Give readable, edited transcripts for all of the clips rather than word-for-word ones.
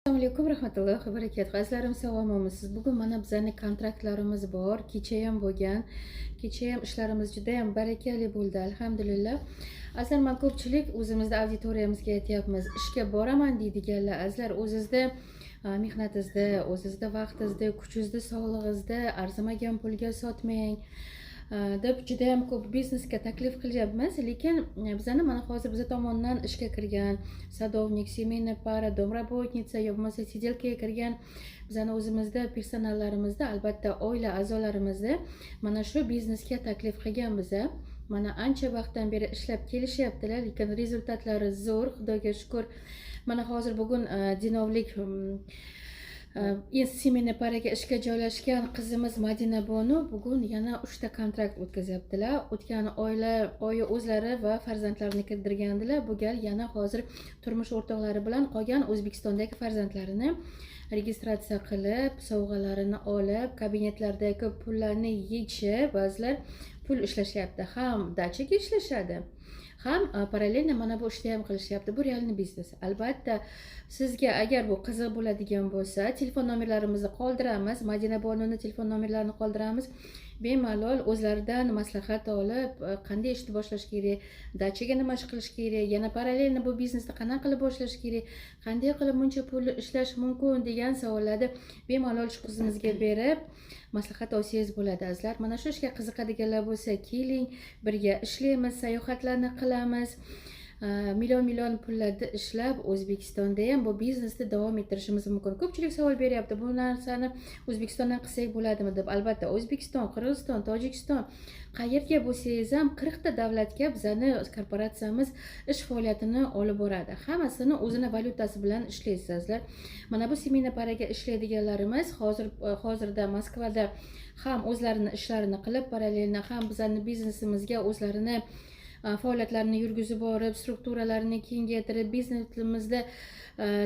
Assalomu alaykum, rahmatullohi va barakatuh. Azizlarim, sog'lommisizlar? Bugun mana bizning kontraktlarimiz bor. Kecha ham bo'lgan. Kecha ham ishlarimiz juda ham barakali bo'ldi, alhamdulillah. Azizlar, men ko'pchilik o'zimizda auditoriyamizga aytyapmiz, ishga boraman deydiganlar. Azizlar, o'zingizda mehnatingizda, o'zingizda vaqtingizda, kuchingizni, sog'lig'ingizda arzimagan pulga sotmang deb juda ham ko'p biznesga taklif qilyapmiz, lekin bizani mana hozir biz tomonidan ishga kirgan sadovnik, семейная para, домработница yo bo'lmasa sidelkaga kirgan bizani o'zimizda personallarimizda, albatta oila a'zolarimizda mana shu biznesga taklif qilganmiz. Mana ancha vaqtdan beri ishlab kelishyaptilar, lekin rezultatlari zo'r, xudoga shukr. Mana hozir bugun dinovlik семейный paraga ishga joylashgan qizimiz Madina Bonu bugun yana 3 ta kontrakt o'tkazyaptilar. O'tgan oyi o'zlari va farzandlarini kirdirgandilar. Bu gal yana hozir turmush o'rtoqlari bilan qolgan O'zbekistondagi farzandlarini registratsiya qilib, sovg'alarini olib, kabinetlardagi pullarni yechib, ba'zilar pul ishlashyapti. Ham dachaga ishlashadi, ham parallelno mana bu ishni ham qilishyapti. Bu realniy biznes. Albatta, sizga agar bu qiziq bo'ladigan bo'lsa, telefon nomerlarimizni qoldiramiz. Madina Bonuni telefon nomerlarini qoldiramiz. Bemalol o'zlaridan maslahat olib, qanday ishni boshlash kerak, dachaga nima ish qilish kerak, yana parallelno bu biznesni qanday qilib boshlash kerak, qanday qilib buncha pul ishlash mumkin degan savollarni bemalol shu qizimizga berib maslahat olsangiz bo'ladi. Azizlar, mana shu ishga qiziqadiganlar bo'lsa, keling, birga ishlaymiz, sayohatlarni qilamiz. Million pullarni ishlab O'zbekistonda ham bu biznesni davom ettirishimiz mumkin. Ko'pchilik savol beryapti, bu narsani O'zbekistondan qilsak bo'ladimi deb. Albatta, O'zbekiston, Qirg'iziston, Tojikiston, qayerga bo'lsangiz ham 40 ta davlatga bizani korporatsiyamiz ish faoliyatini olib boradi. Hammasini o'zini valyutasi bilan ishlaysizlar. Mana bu семейный paraga ishlaydiganlarimiz hozirda Moskvada ham o'zlarining ishlarini qilib, parallelno ham bizning biznesimizga o'zlarini faoliyatlarini yurgizib borib, strukturalarni kengaytirib, biznesimizda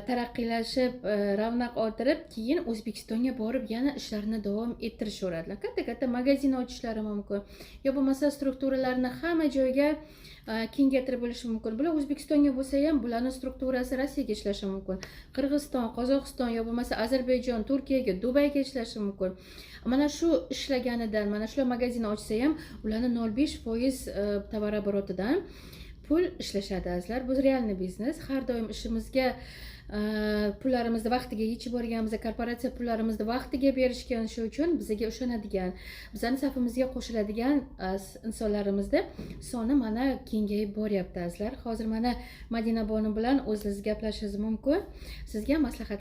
taraqqiylashib, ravnaq orttirib, keyin O'zbekistonga borib yana ishlarini davom ettirishaveradilar. Katta magazin ochishlari mumkin. Yo bo'lmasa strukturalarni hamma joyga kengaytirib bo'lishi mumkin. Bular O'zbekistonga bo'lsa ham, bularning strukturasi Rossiyaga ishlashi mumkin. Qirg'iziston, Qozog'iston yo bo'lmasa Ozarbayjon, Turkiyaga, Dubayga ishlashi mumkin. Mana shu ishlaganidan, mana shu magazin ochsa ham, ularning 0.5% tovaroborotidan pul ishlashadi azizlar. Bu realniy biznes. Har doim ishimizga pullarimizni vaqtiga yechib borganimizda, korporatsiya pullarimizni vaqtiga berishgan, shu uchun bizga ishonadigan, bizning safimizga qo'shiladigan insonlarimizni soni mana kengayib boryapti azizlar. Hozir mana Madina Bonu bilan o'zingiz gaplashishingiz mumkin. Sizga maslahat